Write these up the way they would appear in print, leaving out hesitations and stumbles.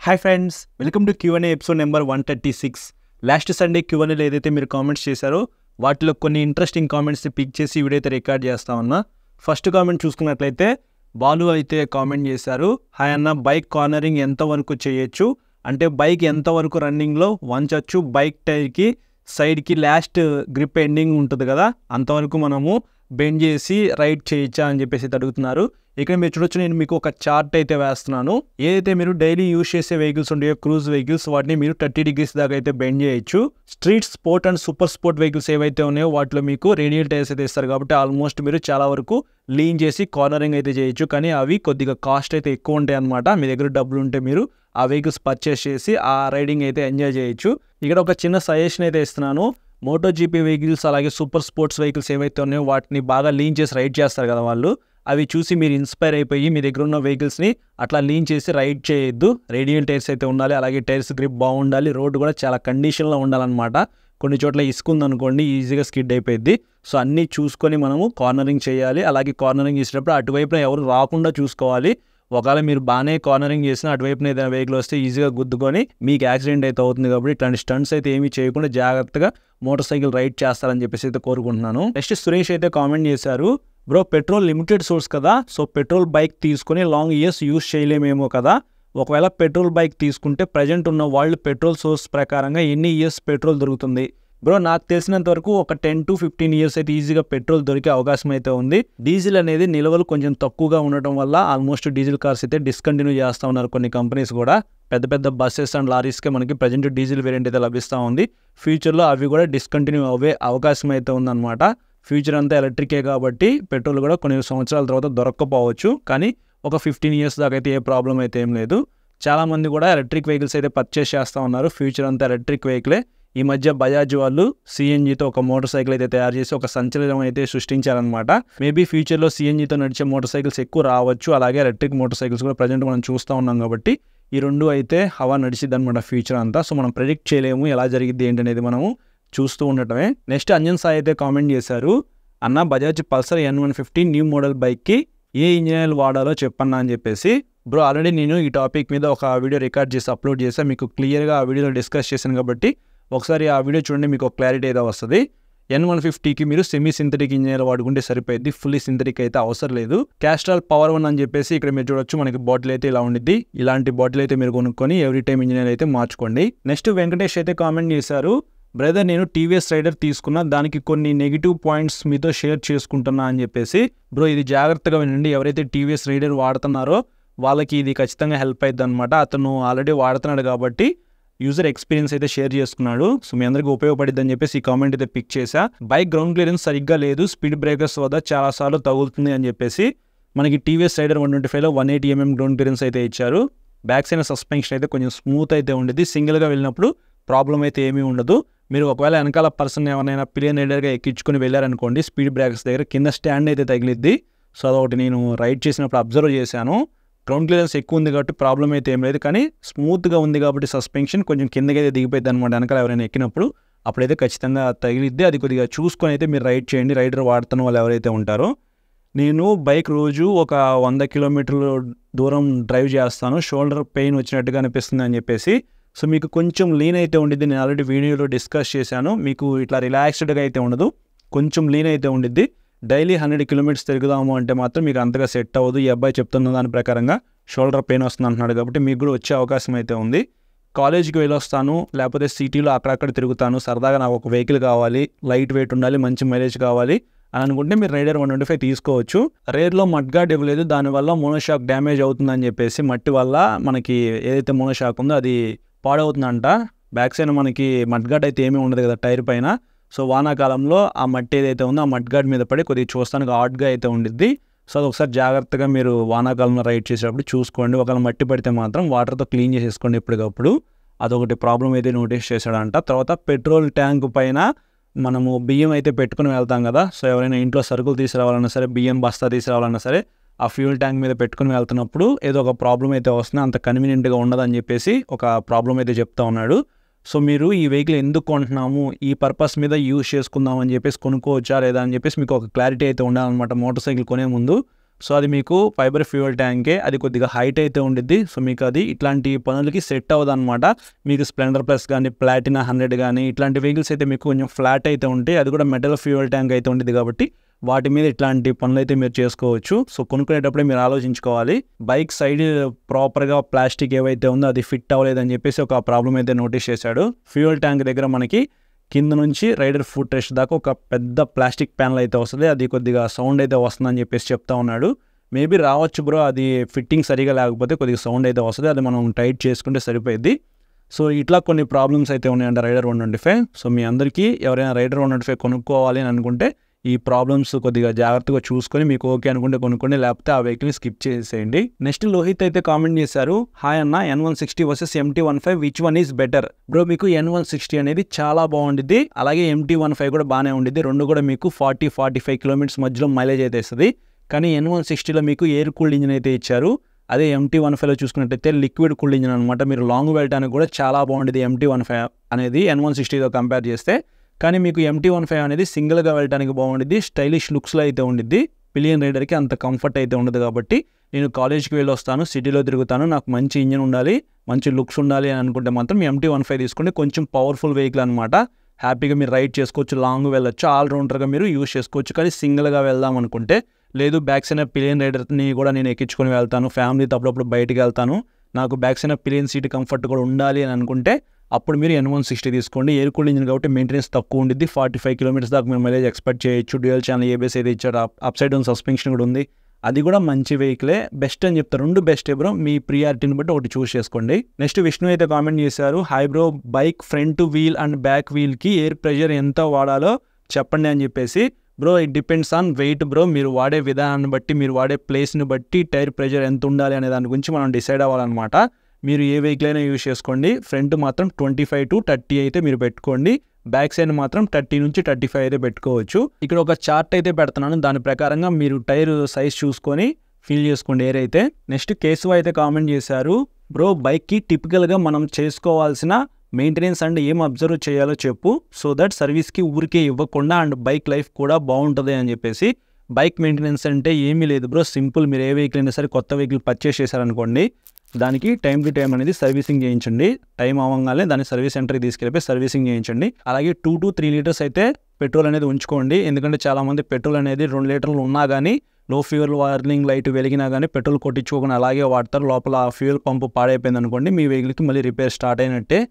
Hi friends, welcome to Q&A episode number 136. Last Sunday Q&Aలో ఏదైతే మీరు కామెంట్స్ చేశారో వాటిలో కొన్ని ఇంట్రెస్టింగ్ కామెంట్స్ని పిక్ చేసి వీడియో అయితే రికార్డ్ చేస్తా ఉన్నా. ఫస్ట్ కామెంట్ చూసుకున్నట్లయితే బాలు అయితే కామెంట్ చేశారు, హాయ్ అన్న, బైక్ కార్నరింగ్ ఎంతవరకు చేయొచ్చు, అంటే బైక్ ఎంతవరకు రన్నింగ్లో వంచవచ్చు, బైక్ టైర్కి సైడ్కి లాస్ట్ గ్రిప్ ఎండింగ్ ఉంటుంది కదా అంతవరకు మనము బెండ్ చేసి రైడ్ చేయొచ్చా అని చెప్పేసి అడుగుతున్నారు. ఇక్కడ మీరు చూడొచ్చు, నేను మీకు ఒక చార్ట్ అయితే వేస్తున్నాను. ఏదైతే మీరు డైలీ యూజ్ చేసే వెహికల్స్ ఉంటాయో క్రూజ్ వెహికల్స్, వాటిని మీరు 30 degrees దాకా అయితే బెండ్ చేయొచ్చు. Street sport and super sport vehicles ఏవైతే ఉన్నాయో వాటిలో మీకు రేడియల్ టైర్స్ అయితే ఇస్తారు కాబట్టి ఆల్మోస్ట్ మీరు చాలా వరకు లీన్ చేసి కార్నరింగ్ అయితే చేయొచ్చు. కానీ అవి కొద్దిగా కాస్ట్ అయితే ఎక్కువ ఉంటాయి అనమాట. మీ దగ్గర డబ్బులు ఉంటే మీరు ఆ వెహికల్స్ పర్చేస్ చేసి ఆ రైడింగ్ అయితే ఎంజాయ్ చేయొచ్చు. ఇక్కడ ఒక చిన్న సజెషన్ అయితే ఇస్తున్నాను. మోటో జీపీ వెహికల్స్ అలాగే సూపర్ స్పోర్ట్స్ వెహికల్స్ ఏవైతే ఉన్నాయో వాటిని బాగా లీన్ చేసి రైడ్ చేస్తారు కదా వాళ్ళు, అవి చూసి మీరు ఇన్స్పైర్ అయిపోయి మీ దగ్గర ఉన్న వెహికల్స్ని అట్లా లీన్ చేసి రైడ్ చేయొద్దు. రేడియల్ టైర్స్ అయితే ఉండాలి, అలాగే టైర్స్ గ్రిప్ బాగుండాలి, రోడ్డు కూడా చాలా కండిషన్లో ఉండాలన్నమాట. కొన్ని చోట్ల ఇసుకుందనుకోండి ఈజీగా స్కిడ్ అయిపోయింది. సో అన్నీ చూసుకొని మనము కార్నరింగ్ చేయాలి. అలాగే కార్నరింగ్ చేసేటప్పుడు అటువైపున ఎవరు రాకుండా చూసుకోవాలి. ఒకవేళ మీరు బాగానే కార్నరింగ్ చేసిన అటువైపున ఏదైనా వెహికల్ వస్తే ఈజీగా గుద్దుకొని మీకు యాక్సిడెంట్ అయితే అవుతుంది. కాబట్టి ఇట్లాంటి స్టంట్స్ అయితే ఏమీ చేయకుండా జాగ్రత్తగా మోటార్ సైకిల్ రైడ్ చేస్తారని చెప్పేసి అయితే కోరుకుంటున్నాను. నెక్స్ట్ సురేష్ అయితే కామెంట్ చేశారు, బ్రో పెట్రోల్ లిమిటెడ్ సోర్స్ కదా, సో పెట్రోల్ బైక్ తీసుకుని లాంగ్ ఇయర్స్ యూస్ చేయలేమేమో కదా, ఒకవేళ పెట్రోల్ బైక్ తీసుకుంటే ప్రజెంట్ ఉన్న వాళ్ళు పెట్రోల్ సోర్స్ ప్రకారంగా ఎన్ని ఇయర్స్ పెట్రోల్ దొరుకుతుంది? బ్రో నాకు తెలిసినంత వరకు ఒక 10 to 15 years అయితే ఈజీగా పెట్రోల్ దొరికే అవకాశం అయితే ఉంది. డీజిల్ అనేది నిల్వలు కొంచెం తక్కువగా ఉండటం వల్ల ఆల్మోస్ట్ డీజిల్ కార్స్ అయితే డిస్కంటిన్యూ చేస్తూ ఉన్నారు కొన్ని కంపెనీస్ కూడా. పెద్ద పెద్ద బస్సెస్ అండ్ లారీస్కే మనకి ప్రజెంట్ డీజిల్ వేరియంట్ అయితే లభిస్తూ ఉంది. ఫ్యూచర్లో అవి కూడా డిస్కంటిన్యూ అవ్వే అవకాశం అయితే ఉందన్నమాట. ఫ్యూచర్ అంతా ఎలక్ట్రికే కాబట్టి పెట్రోల్ కూడా కొన్ని సంవత్సరాల తర్వాత దొరక్కపోవచ్చు. కానీ ఒక 15 years దాకా అయితే ఏ ప్రాబ్లం అయితే ఏం లేదు. చాలామంది కూడా ఎలక్ట్రిక్ వెహికల్స్ అయితే పర్చేస్ చేస్తూ ఉన్నారు. ఫ్యూచర్ అంతా ఎలక్ట్రిక్ వెహికలే. ఈ మధ్య బజాజ్ వాళ్ళు సిఎన్జితో ఒక మోటార్ సైకిల్ అయితే తయారు చేసి ఒక సంచలనం అయితే సృష్టించారనమాట. మేబీ ఫ్యూచర్లో సిఎన్జితో నడిచే మోటార్ సైకిల్స్ ఎక్కువ రావచ్చు. అలాగే ఎలక్ట్రిక్ మోటార్ సైకిల్స్ కూడా ప్రజెంట్ మనం చూస్తూ ఉన్నాం కాబట్టి ఈ రెండు అయితే హవా నడిచిద్ది అనమాట ఫ్యూచర్ అంతా. సో మనం ప్రెడిక్ట్ చేయలేము ఎలా జరిగిద్ది ఏంటనేది మనము చూస్తూ ఉండటమే. నెక్స్ట్ అంజన్ సాయి అయితే కామెంట్ చేశారు, అన్న Bajaj Pulsar N150 new model బైక్కి ఏ ఇంజనీర్ వాడాలో చెప్పన్నా అని చెప్పేసి. బ్రో ఆల్రెడీ నేను ఈ టాపిక్ మీద ఒక వీడియో రికార్డ్ చేసి అప్లోడ్ చేశాను, మీకు క్లియర్గా ఆ వీడియోలో డిస్కస్ చేశాను కాబట్టి ఒకసారి ఆ వీడియో చూడండి, మీకు ఒక క్లారిటీ అయితే వస్తుంది. N150కి మీరు సెమీ సింథటిక్ ఇంజనీర్ వాడుకుంటే సరిపోయింది, ఫుల్లీ సింథటిక్ అయితే అవసరం లేదు. క్యాస్ట్రాల్ పవర్ 1 అని చెప్పేసి ఇక్కడ మీరు చూడొచ్చు, మనకి బాటిల్ అయితే ఇలా ఉండిద్ది. ఇలాంటి బాటిల్ అయితే మీరు కొనుక్కొని ఎవ్రీ టైం ఇంజనీర్ అయితే మార్చుకోండి. నెక్స్ట్ వెంకటేష్ అయితే కామెంట్ చేశారు, బ్రదర్ నేను టీవీఎస్ రైడర్ తీసుకున్నా, దానికి కొన్ని నెగిటివ్ పాయింట్స్ మీతో షేర్ చేసుకుంటున్నా అని చెప్పేసి. బ్రో ఇది జాగ్రత్తగా వినండి, ఎవరైతే టీవీఎస్ రైడర్ వాడుతున్నారో వాళ్ళకి ఇది ఖచ్చితంగా హెల్ప్ అవుతుంది అనమాట. అతను ఆల్రెడీ వాడుతున్నాడు కాబట్టి యూజర్ ఎక్స్పీరియన్స్ అయితే షేర్ చేసుకున్నాడు. సో మీ అందరికీ ఉపయోగపడిద్ది అని చెప్పేసి ఈ కామెంట్ అయితే పిక్ చేశా. బైక్ గ్రౌండ్ క్లియరెన్స్ సరిగ్గా లేదు, స్పీడ్ బ్రేకర్స్ వద్ద చాలాసార్లు తగులుతుంది అని చెప్పేసి. మనకి టీవీఎస్ రైడర్ 125లో 180 mm గ్రౌండ్ క్లియరెన్స్ అయితే ఇచ్చారు. బ్యాక్ సైడ్ సస్పెన్షన్ అయితే కొంచెం స్మూత్ అయితే ఉండేది. సింగిల్గా వెళ్ళినప్పుడు ప్రాబ్లం అయితే ఏమీ ఉండదు. మీరు ఒకవేళ వెనకాల పర్సన్ ఎవరైనా పిలియన్ రైడర్గా ఎక్కించుకొని వెళ్ళారనుకోండి, స్పీడ్ బ్రేకర్స్ దగ్గర కింద స్టాండ్ అయితే తగిలిద్ది. సో అదొకటి నేను రైడ్ చేసినప్పుడు అబ్జర్వ్ చేశాను. గ్రౌండ్ క్లియరెన్స్ ఎక్కువ ఉంది కాబట్టి ప్రాబ్లం అయితే ఏం లేదు, కానీ స్మూత్గా ఉంది కాబట్టి సస్పెన్షన్ కొంచెం కిందకి అయితే దిగిపోయింది అనమాట. వెనకాల ఎవరైనా ఎక్కినప్పుడు అప్పుడైతే ఖచ్చితంగా తగిలిద్ది. అది కొద్దిగా చూసుకొని అయితే మీరు రైడ్ చేయండి, రైడర్ వాడుతున్న వాళ్ళు ఎవరైతే ఉంటారో. నేను బైక్ రోజు ఒక 100 kilometers దూరం డ్రైవ్ చేస్తాను, షోల్డర్ పెయిన్ వచ్చినట్టుగా అనిపిస్తుంది అని చెప్పేసి. సో మీకు కొంచెం లీన్ అయితే ఉండిద్ది, నేను ఆల్రెడీ వీడియోలో డిస్కస్ చేశాను. మీకు ఇట్లా రిలాక్స్డ్గా అయితే ఉండదు, కొంచెం లీన్ అయితే ఉండిద్ది. డైలీ 100 kilometers తిరుగుదాము అంటే మాత్రం మీకు అంతగా సెట్ అవ్వదు. ఈ అబ్బాయి చెప్తున్న దాని ప్రకారంగా షోల్డర్ పెయిన్ వస్తుంది అంటున్నాడు కాబట్టి మీకు కూడా వచ్చే అవకాశం అయితే ఉంది. కాలేజీకి వెళ్ళొస్తాను, లేకపోతే సిటీలో అక్కడక్కడ తిరుగుతాను, సరదాగా నాకు ఒక వెహికల్ కావాలి, లైట్ వెయిట్ ఉండాలి, మంచి మైలేజ్ కావాలి అని అనుకుంటే మీరు రైడర్ 125 తీసుకోవచ్చు. రేర్లో మడ్ గార్డ్ ఇవ్వలేదు, దానివల్ల మోనోషాక్ డ్యామేజ్ అవుతుందని చెప్పేసి. మట్టి వల్ల మనకి ఏదైతే మోనోషాక్ ఉందో అది పాడవుతుందంట. బ్యాక్ సైడ్ మనకి మడ్ గార్డ్ అయితే ఏమీ ఉండదు కదా టైర్ పైన. సో వానాకాలంలో ఆ మట్టి ఏదైతే ఉందో ఆ మడ్ గార్డ్ మీద పడి కొద్దిగా చూస్తానికి హాట్గా అయితే ఉండిద్ది. సో అది ఒకసారి జాగ్రత్తగా మీరు వానాకాలంలో రైడ్ చేసేటప్పుడు చూసుకోండి. ఒకవేళ మట్టి పడితే మాత్రం వాటర్తో క్లీన్ చేసేసుకోండి ఎప్పటికప్పుడు. అదొకటి ప్రాబ్లం అయితే నోటీస్ చేశాడంట. తర్వాత పెట్రోల్ ట్యాంక్ పైన మనము బియ్యం అయితే పెట్టుకుని వెళ్తాం కదా. సో ఎవరైనా ఇంట్లో సరుకులు తీసుకురావాలన్నా సరే, బియ్యం బస్తా తీసుకురావాలన్నా సరే, ఆ ఫ్యూల్ ట్యాంక్ మీద పెట్టుకుని వెళ్తున్నప్పుడు ఏదో ఒక ప్రాబ్లం అయితే వస్తుంది, అంత కన్వీనియంట్గా ఉండదని చెప్పేసి ఒక ప్రాబ్లం అయితే చెప్తా ఉన్నాడు. సో మీరు ఈ వెహికల్ ఎందుకు కొంటున్నాము, ఈ పర్పస్ మీద యూజ్ చేసుకుందాం అని చెప్పేసి కొనుక్కోవచ్చా లేదా అని చెప్పేసి మీకు ఒక క్లారిటీ అయితే ఉండాలన్నమాట మోటార్ సైకిల్ కొనే ముందు. సో అది మీకు ఫైబర్ ఫ్యూయల్ ట్యాంకే, అది కొద్దిగా హైట్ అయితే ఉండిద్ది. సో మీకు అది ఇట్లాంటి పనులకి సెట్ అవ్వదు అనమాట. మీకు స్ప్లెండర్ ప్లస్ కానీ ప్లాటినా 100 కానీ ఇట్లాంటి వెహికల్స్ అయితే మీకు కొంచెం ఫ్లాట్ అయితే ఉంటాయి. అది కూడా మెటల్ ఫ్యూయల్ ట్యాంక్ అయితే ఉంటుంది కాబట్టి వాటి మీద ఇట్లాంటి పనులు అయితే మీరు చేసుకోవచ్చు. సో కొనుక్కునేటప్పుడే మీరు ఆలోచించుకోవాలి. బైక్ సైడ్ ప్రాపర్గా ప్లాస్టిక్ ఏవైతే ఉందో అది ఫిట్ అవ్వలేదని చెప్పేసి ఒక ప్రాబ్లం అయితే నోటీస్ చేశాడు. ఫ్యూయల్ ట్యాంక్ దగ్గర మనకి కింద నుంచి రైడర్ ఫుట్ రెస్ట్ దాకా ఒక పెద్ద ప్లాస్టిక్ ప్యానల్ అయితే వస్తుంది. అది కొద్దిగా సౌండ్ అయితే వస్తుందని చెప్పేసి చెప్తా ఉన్నాడు. మేబీ రావచ్చు బ్రో, అది ఫిట్టింగ్ సరిగా లేకపోతే కొద్దిగా సౌండ్ అయితే వస్తుంది. అది మనం టైట్ చేసుకుంటే సరిపోయింది. సో ఇట్లా కొన్ని ప్రాబ్లమ్స్ అయితే ఉన్నాయంట రైడర్ 125. సో మీ అందరికీ ఎవరైనా రైడర్ 125 కొనుక్కోవాలి అని అనుకుంటే ఈ ప్రాబ్లమ్స్ కొద్దిగా జాగ్రత్తగా చూసుకొని మీకు ఓకే అనుకుంటే కొనుక్కోండి, లేకపోతే ఆ వెహికల్ని స్కిప్ చేసేయండి. నెక్స్ట్ లోహిత్ అయితే కామెంట్ చేశారు, హాయ్ అన్న, N160 versus MT15 which one is better? Bro మీకు N160 అనేది చాలా బాగుండిద్ది, అలాగే MT15 కూడా బాగానే ఉండిద్ది. రెండు కూడా మీకు 40-45 కిలోమీటర్స్ మధ్యలో మైలేజ్ అయితే ఇస్తుంది. కానీ N160లో మీకు ఎయిర్ కూల్డ్ ఇంజిన్ అయితే ఇచ్చారు. అదే MT15లో చూసుకున్నట్టయితే లిక్విడ్ కూల్డ్ ఇంజిన్ అనమాట. మీరు లాంగ్ వెళ్ళడానికి కూడా చాలా బాగుండేది MT15 అనేది N160తో కంపేర్ చేస్తే. కానీ మీకు MT15 అనేది సింగిల్గా వెళ్ళడానికి బాగుండిద్ది, స్టైలిష్ లుక్స్లో అయితే ఉండిద్ది. పిలియన్ రైడర్కి అంత కంఫర్ట్ అయితే ఉండదు. కాబట్టి నేను కాలేజ్కి వెళ్ళి వస్తాను, సిటీలో తిరుగుతాను, నాకు మంచి ఇంజిన్ ఉండాలి, మంచి లుక్స్ ఉండాలి అని అనుకుంటే మాత్రం MT15 తీసుకోండి. కొంచెం పవర్ఫుల్ వెహికల్ అనమాట. హ్యాపీగా మీరు రైడ్ చేసుకోవచ్చు, లాంగ్ వెళ్ళొచ్చు, ఆల్రౌండర్గా మీరు యూజ్ చేసుకోవచ్చు. కానీ సింగిల్గా వెళ్దాం అనుకుంటే లేదు, బ్యాక్ సైడ్ పిలియన్ రైడర్ని కూడా నేను ఎక్కించుకొని వెళ్తాను, ఫ్యామిలీతో అప్పుడప్పుడు బయటికి వెళ్తాను, నాకు back side pillion seat comfort కూడా ఉండాలి అని అనుకుంటే అప్పుడు మీరు N160 తీసుకోండి. ఎయిర్ కూల్డ్ ఇంజిన్ కాబట్టి మెయింటెనెన్స్ తక్కువ ఉండిద్ది. 45 కిలోమీటర్స్ దాకా మీరు మైలేజ్ ఎక్స్పెక్ట్ చేయొచ్చు. డ్యూయల్ ఛానల్ ABS అయితే ఇచ్చాడు, అప్ సైడ్ డౌన్ సస్పెన్షన్ కూడా ఉంది. అది కూడా మంచి వెహికలే, బెస్ట్ అని చెప్తారు. రెండు బెస్ట్ బ్రో, మీ ప్రియారిటీని బట్టి ఒకటి చూస్ చేసుకోండి. నెక్స్ట్ విష్ణు అయితే కామెంట్ చేశారు, hi bro, bike front wheel and back వీల్కి ఎయిర్ ప్రెషర్ ఎంత వాడాలో చెప్పండి అని చెప్పేసి. Bro it depends on weight bro, మీరు వాడే విధానాన్ని బట్టి, మీరు వాడే ప్లేస్ని బట్టి టైర్ ప్రెషర్ ఎంత ఉండాలి అనే దాని గురించి మనం డిసైడ్ అవ్వాలన్నమాట. మీరు ఏ వెహికల్ అయినా యూజ్ చేసుకోండి. ఫ్రంట్ మాత్రం 25 to 30 అయితే మీరు పెట్టుకోండి, బ్యాక్ సైడ్ మాత్రం 30 నుంచి 35 అయితే పెట్టుకోవచ్చు. ఇక్కడ ఒక చార్ట్ అయితే పెడుతున్నాను, దాని ప్రకారంగా మీరు టైర్ సైజ్ చూసుకొని ఫీల్ చేసుకోండి ఎయిర్ అయితే. నెక్స్ట్ కేశవ అయితే కామెంట్ చేశారు, బ్రో బైక్కి టిపికల్గా మనం చేసుకోవాల్సిన మెయింటెనెన్స్ అండ్ ఏం అబ్జర్వ్ చేయాలో చెప్పు, సో దట్ సర్వీస్కి ఊరికే ఇవ్వకుండా అండ్ బైక్ లైఫ్ కూడా బాగుంటుంది అని చెప్పేసి. బైక్ మెయింటెనెన్స్ అంటే ఏమీ లేదు బ్రో, సింపుల్. మీరు ఏ వెహికల్ అయినా సరే కొత్త వెహికల్ పర్చేస్ చేశారనుకోండి, దానికి టైం టు టైం అనేది సర్వీసింగ్ చేయించండి. టైం అవ్వగానే దాన్ని సర్వీస్ సెంటర్కి తీసుకెళ్ళిపోయి సర్వీసింగ్ చేయించండి. అలాగే 2 to 3 లీటర్స్ అయితే పెట్రోల్ అనేది ఉంచుకోండి. ఎందుకంటే చాలామంది పెట్రోల్ అనేది 2 లీటర్లు ఉన్నా కానీ లో ఫ్యూయల్ వార్నింగ్ లైట్ వెలిగినా కానీ పెట్రోల్ కొట్టించుకోకుండా అలాగే వాడతారు. లోపల ఫ్యూయల్ పంపు పాడైపోయింది అనుకోండి, మీ వెహికల్కి మళ్ళీ రిపేర్ స్టార్ట్ అయినట్టే.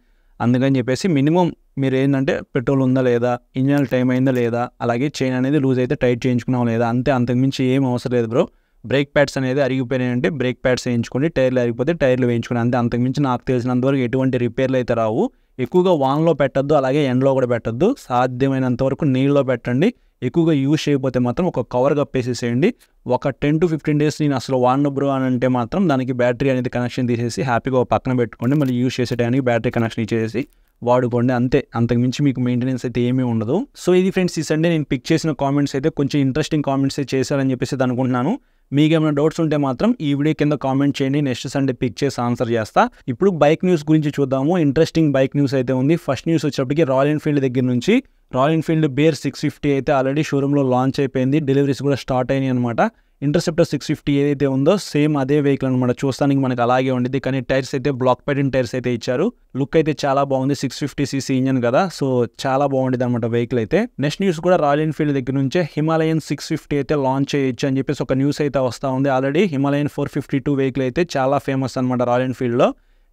అందుకని చెప్పేసి మినిమం మీరు ఏంటంటే పెట్రోల్ ఉందా లేదా, ఇంజన్ టైం అయిందా లేదా, అలాగే చైన్ అనేది లూజ్ అయితే టైట్ చేయించుకున్నాం లేదా, అంతే. అంతకుమించి ఏం అవసరం లేదు బ్రో. బ్రేక్ ప్యాడ్స్ అనేది అరిగిపోయినాయంటే బ్రేక్ ప్యాడ్స్ వేయించుకోండి, టైర్లు అరిగిపోతే టైర్లు వేయించుకోండి, అంతే. అంతకుమించి నాకు తెలిసినంతవరకు ఎటువంటి రిపేర్లు అయితే రావు. ఎక్కువగా వాన్లో పెట్టద్దు, అలాగే ఎండలో కూడా పెట్టద్దు. సాధ్యమైనంత వరకు నీళ్ళలో పెట్టండి. ఎక్కువగా యూజ్ చేయకపోతే మాత్రం ఒక కవర్ కప్పేసేసేయండి. ఒక 10 to 15 డేస్ నేను అసలు వాడను బ్రో అని అంటే మాత్రం దానికి బ్యాటరీ అనేది కనెక్షన్ తీసేసి హ్యాపీగా ఒక పక్కన పెట్టుకోండి. మళ్ళీ యూజ్ చేసే టైంకి బ్యాటరీ కనెక్షన్ ఇచ్చేసి వాడుకోండి, అంతే. అంతకుమించి మీకు మెయింటెనెన్స్ అయితే ఏమీ ఉండదు. సో ఇది ఫ్రెండ్స్, ఈ సండే నేను పిక్ చేసిన కామెంట్స్ అయితే కొంచెం ఇంట్రెస్టింగ్ కామెంట్స్ అయితే చేశారని చెప్పేసి అనుకుంటున్నాను. మీకు ఏమైనా డౌట్స్ ఉంటే మాత్రం ఈ వీడియో కింద కామెంట్ చేయండి, నెక్స్ట్ సండే పిక్ చేసి ఆన్సర్ చేస్తా. ఇప్పుడు బైక్ న్యూస్ గురించి చూద్దాము. ఇంట్రెస్టింగ్ బైక్ న్యూస్ అయితే ఉంది. ఫస్ట్ న్యూస్ వచ్చేటప్పటికి రాయల్ ఎన్ఫీల్డ్ దగ్గర నుంచి. రాయల్ ఎన్ఫీల్డ్ బేర్ 650 అయితే ఆల్రెడీ షోరూంలో లాంచ్ అయిపోయింది, డెలివరీస్ కూడా స్టార్ట్ అయినాయి అనమాట. ఇంటర్సెప్టర్ 650 ఏదైతే ఉందో సేమ్ అదే వెహికల్ అనమాట. చూస్తానికి మనకి అలాగే ఉండిద్ది, కానీ టైర్స్ అయితే బ్లాక్ పెడిన్ టైర్స్ అయితే ఇచ్చారు. లుక్ అయితే చాలా బాగుంది, 650cc ఇంజన్ కదా, సో చాలా బాగుండేది అనమాట వెహికల్ అయితే. నెక్స్ట్ న్యూస్ కూడా రాయల్ ఎన్ఫీల్డ్ దగ్గర నుంచే హిమాలయన్ 650 అయితే లాంచ్ చేయొచ్చు అని చెప్పేసి ఒక న్యూస్ అయితే వస్తూ ఉంది. ఆల్రెడీ హిమాలయన్ 452 వెహికల్ అయితే చాలా ఫేమస్ అనమాట రాయల్ ఎన్ఫీల్డ్లో.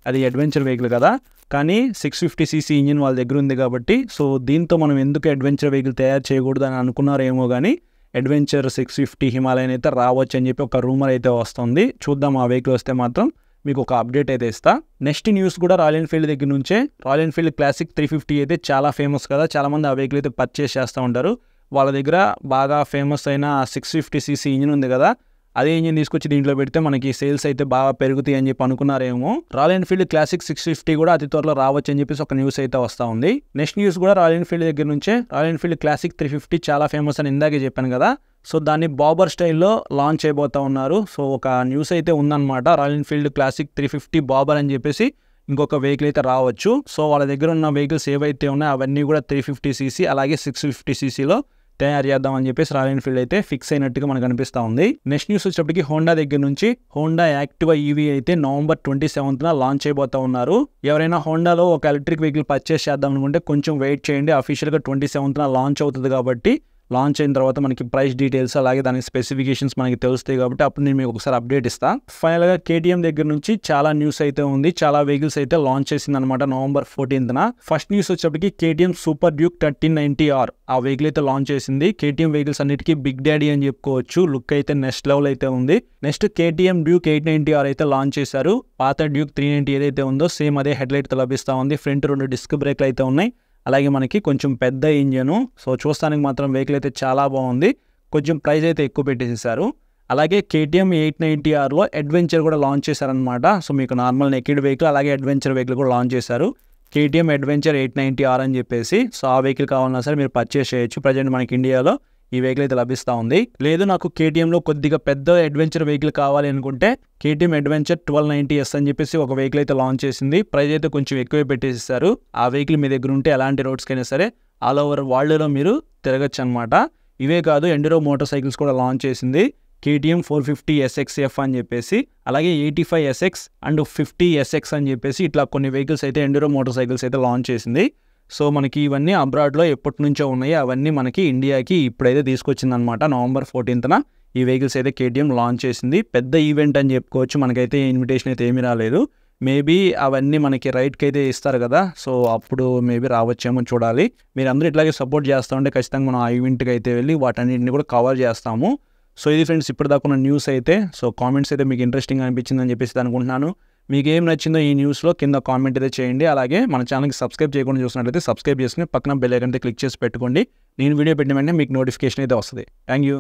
అది అడ్వెంచర్ వెహికల్ కదా, కానీ 650cc ఇంజిన్ వాళ్ళ దగ్గర ఉంది కాబట్టి, సో దీంతో మనం ఎందుకు అడ్వెంచర్ వెహికల్ తయారు చేయకూడదు అని అనుకున్నారేమో కానీ అడ్వెంచర్ 650 హిమాలయన్ అయితే రావచ్చు అని చెప్పి ఒక రూమర్ అయితే వస్తుంది. చూద్దాం, ఆ వెహికల్ వస్తే మాత్రం మీకు ఒక అప్డేట్ అయితే ఇస్తా. నెక్స్ట్ న్యూస్ కూడా రాయల్ ఎన్ఫీల్డ్ దగ్గర నుంచే. రాయల్ ఎన్ఫీల్డ్ క్లాసిక్ 350 అయితే చాలా ఫేమస్ కదా, చాలామంది ఆ వెహికల్ అయితే పర్చేస్ చేస్తూ ఉంటారు. వాళ్ళ దగ్గర బాగా ఫేమస్ అయిన 650cc ఇంజిన్ ఉంది కదా, అదే ఇంజిన్ తీసుకొచ్చి దీంట్లో పెడితే మనకి సేల్స్ అయితే బాగా పెరుగుతాయి అని చెప్పి అనుకున్నారేమో. రాయల్ ఎన్ఫీల్డ్ క్లాసిక్ 650 కూడా అతి త్వరలో రావచ్చు అని చెప్పేసి ఒక న్యూస్ అయితే వస్తూ ఉంది. నెక్స్ట్ న్యూస్ కూడా రాయల్ ఎన్ఫీల్డ్ దగ్గర నుంచే. రాయల్ ఎన్ఫీల్డ్ క్లాసిక్ 350 చాలా ఫేమస్ అని ఇందాకే చెప్పాను కదా, సో దాన్ని బాబర్ స్టైల్లో లాంచ్ అయిపోతూ ఉన్నారు. సో ఒక న్యూస్ అయితే ఉందన్నమాట, రాయల్ ఎన్ఫీల్డ్ క్లాసిక్ 350 బాబర్ అని చెప్పేసి ఇంకొక వెహికల్ అయితే రావచ్చు. సో వాళ్ళ దగ్గర ఉన్న వెహికల్స్ ఏవైతే ఉన్నాయో అవన్నీ కూడా 350cc అలాగే 650ccలో తయారు చేద్దామని చెప్పేసి రాయల్ ఎన్ఫీల్డ్ అయితే ఫిక్స్ అయినట్టుగా మనకు అనిపిస్తూ ఉంది. నెక్స్ట్ న్యూస్ వచ్చేటప్పటికి హోండా దగ్గర నుంచి హోండా యాక్టివా ఈవీ అయితే నవంబర్ 27న లాంచ్ చేయబోతా ఉన్నారు. ఎవరైనా హోండాలో ఒక ఎలక్ట్రిక్ వెహికల్ పర్చేస్ చేద్దాం అనుకుంటే కొంచెం వెయిట్ చేయండి. అఫీషియల్గా 27న లాంచ్ అవుతుంది కాబట్టి లాంచ్ అయిన తర్వాత మనకి ప్రైస్ డీటెయిల్స్ అలాగే దాని స్పెసిఫికేషన్స్ మనకి తెలుస్తాయి కాబట్టి అప్పుడు నేను మీకు ఒకసారి అప్డేట్ ఇస్తాను. ఫైనల్గా కేటీఎం దగ్గర నుంచి చాలా న్యూస్ అయితే ఉంది. చాలా వెహికల్స్ అయితే లాంచ్ చేసింది అనమాట నవంబర్ 14న. ఫస్ట్ న్యూస్ వచ్చేప్పటికి కేటీఎం సూపర్ డ్యూక్ 1390R ఆ వెహికల్ అయితే లాంచ్ చేసింది. కేటీఎం వెహికల్స్ అన్నిటికీ బిగ్ డాడీ అని చెప్పుకోవచ్చు. లుక్ అయితే నెక్స్ట్ లెవెల్ అయితే ఉంది. నెక్స్ట్ కేటీఎం డ్యూక్ 890R అయితే లాంచ్ చేశారు. పాత డ్యూక్ 390 ఏదైతే ఉందో సేమ్ అదే హెడ్లైట్ తో లభిస్తూ ఉంది. ఫ్రంట్ 2 డిస్క్ బ్రేక్లు అయితే ఉన్నాయి. అలాగే మనకి కొంచెం పెద్ద ఇంజను. సో చూస్తానికి మాత్రం వెహికల్ అయితే చాలా బాగుంది. కొంచెం ప్రైస్ అయితే ఎక్కువ పెట్టేసేసారు. అలాగే కేటీఎం 890Rలో అడ్వెంచర్ కూడా లాంచ్ చేశారనమాట. సో మీకు నార్మల్ నెకిడ్ వెహికల్ అలాగే అడ్వెంచర్ వెహికల్ కూడా లాంచ్ చేశారు. కేటీఎం అడ్వెంచర్ 890R అని చెప్పేసి. సో ఆ వెహికల్ కావాలన్నా సరే మీరు పర్చేస్ చేయొచ్చు. ప్రజెంట్ మనకి ఇండియాలో ఈ వెహికల్ అయితే లభిస్తూ ఉంది. లేదు నాకు కేటీఎంలో కొద్దిగా పెద్ద అడ్వెంచర్ వెహికల్ కావాలి అనుకుంటే కేటీఎం అడ్వెంచర్ 1290S అని చెప్పేసి ఒక వెహికల్ అయితే లాంచ్ చేసింది. ప్రైస్ అయితే కొంచెం ఎక్కువే పెట్టేసేసారు. ఆ వెహికల్ మీ దగ్గర ఉంటే ఎలాంటి రోడ్స్కైనా సరే ఆల్ ఓవర్ వరల్డ్లో మీరు తిరగచ్చు అనమాట. ఇవే కాదు ఎండూరో మోటార్ సైకిల్స్ కూడా లాంచ్ చేసింది. కేటీఎం 450SXF అని చెప్పేసి అలాగే 85SX అండ్ 50SX అని చెప్పేసి ఇట్లా కొన్ని వెహికల్స్ అయితే ఎండూరో మోటార్ సైకిల్స్ అయితే లాంచ్ చేసింది. సో మనకి ఇవన్నీ అబ్రాడ్లో ఎప్పటి నుంచో ఉన్నాయి. అవన్నీ మనకి ఇండియాకి ఇప్పుడైతే తీసుకొచ్చిందనమాట. నవంబర్ 14న ఈ వెహికల్స్ అయితే కేటీఎం లాంచ్ చేసింది. పెద్ద ఈవెంట్ అని చెప్పుకోవచ్చు. మనకైతే ఇన్విటేషన్ అయితే ఏమీ రాలేదు. మేబీ అవన్నీ మనకి రైట్కి అయితే ఇస్తారు కదా. సో అప్పుడు మేబీ రావచ్చేమో చూడాలి. మీరు అందరూ ఇట్లాగే సపోర్ట్ చేస్తూ ఉంటే ఖచ్చితంగా మనం ఆ ఈవెంట్కి అయితే వెళ్ళి వాటన్నింటిని కూడా కవర్ చేస్తాము. సో ఇది ఫ్రెండ్స్ ఇప్పటిదాకా ఉన్న న్యూస్ అయితే. సో కామెంట్స్ అయితే మీకు ఇంట్రెస్టింగ్ అనిపించిందని చెప్పేసి అనుకుంటున్నాను. మీకు ఏం నచ్చిందో ఈ న్యూస్లో కింద కామెంట్ అయితే చేయండి. అలాగే మన ఛానల్కి సబ్స్క్రైబ్ చేయకుండా చూసినట్లయితే సబ్స్క్రైబ్ చేసుకుని పక్కన బెల్ ఐకాన్ అయితే క్లిక్ చేసి పెట్టుకోండి. నేను వీడియో పెట్టిన వెంటనే మీకు నోటిఫికేషన్ అయితే వస్తుంది. Thank you.